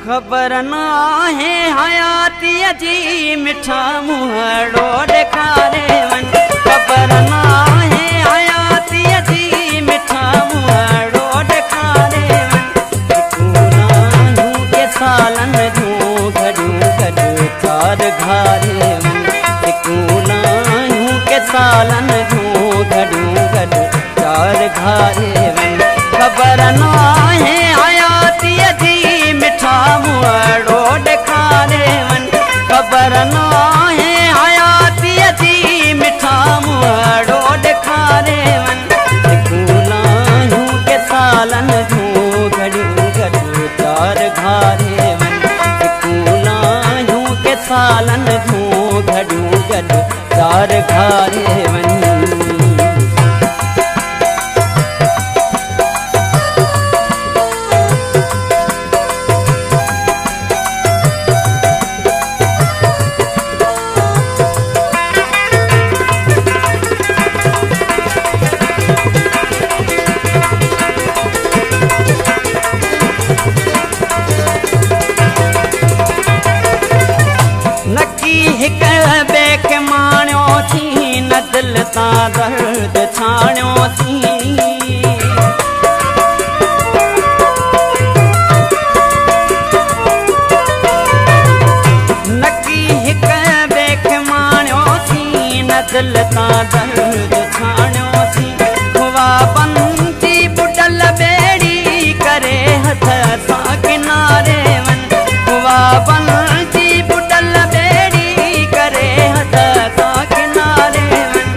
खबर ना है हयाती जी मिठा मुहड़ो ॾेखारे वन। खबर ना है हयाती जी मिठा मुहड़ो ॾेखारे वन। कूलायूं के सालन जूं गॾूं गॾु चार घारे वन। कूलायूं के सालन जूं गॾूं गॾु चार घारे वन। खबर ना है हयाती जी मिठा मुहड़ो ॾेखारे वन। खबर ना है हयाती जी मिठा मुहड़ो ॾेखारे वन। कूलायूं के सालन जूं गॾूं गॾु चार घारे वन। कूलायूं के सालन जूं गॾूं गॾु चार घारे वन। हिक ॿिए खे माणियो थी न दिल तां दर्द छाणियो थी। नकी हिक ॿिए खे माणियो थी न दिल तां दर्द छाणियो थी। हुआ बंदी बुॾल ॿेड़ी करे हथ सां किनारे वन। हुआ बंदी बुॾल ॿेड़ी करे हथ सां किनारे वन।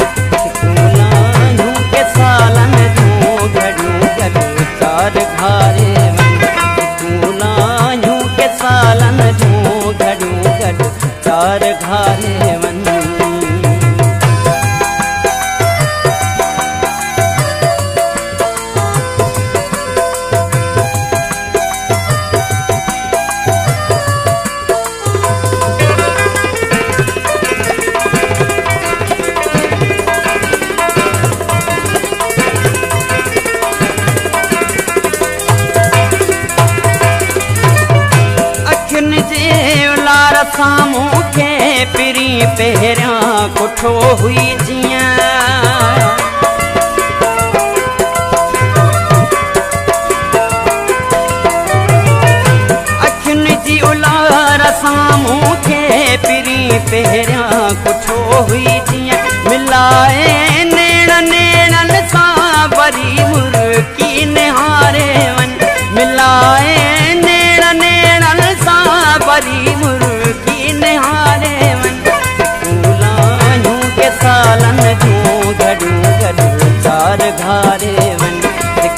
कूलायूं के सालन जूं गॾूं गॾु चार घारे वन। कूलायूं के सालन जूं गॾूं गॾु चार घारे वन। साम्हूं खे पिरी पहिरियां कुठो हुई जीअं। अखियुनि जी उलार साम्हूं खे पिरी पहिरियां कुठो हुई जीअं। मिलाए नेण नेणन सां वरी मुर्की निहारे वन। मिलाए नेण नेणन सां वरी मुर्की निहारे वन। कूलायूं के सालन जूं गॾूं गॾु चार घारे वन।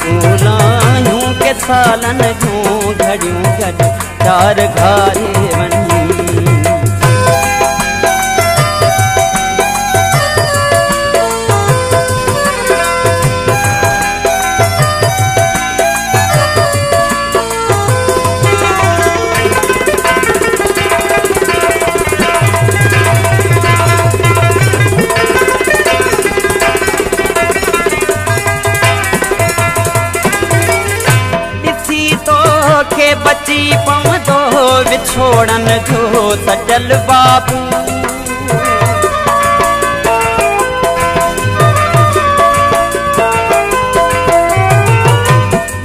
कूलायूं के सालन जूं गॾूं गॾु चार घारे वन। बची पवंदो विछोड़न जो सजल बाबू।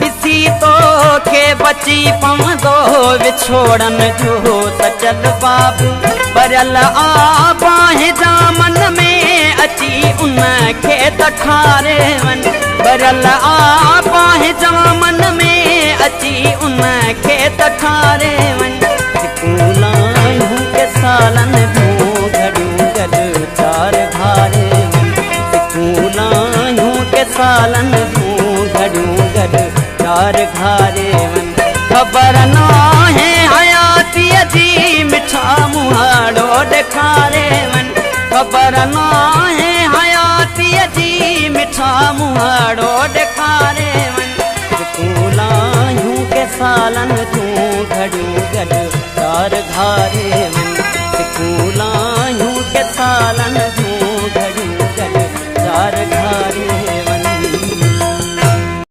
ॾिसी तोखे बची पवंदो विछोड़न जो सजल बाबू। भरियल आबाहि जामन में अची उन खे त ठारे वन। भरियल आबाहि जामन में अची उन खे त ठारे वन। कूलायूं के सालन जूं गॾूं गॾु चार घारे वन। कूलायूं के सालन जूं गॾूं गॾु चार घारे वन। खबर ना है हयाती जी मिठा मुहड़ो ॾेखारे वन। खबर ना है हयाती जी मिठा मुहड़ो ॾेखारे वन। कूलायूं के सालन जूं गॾूं गॾु चार घारे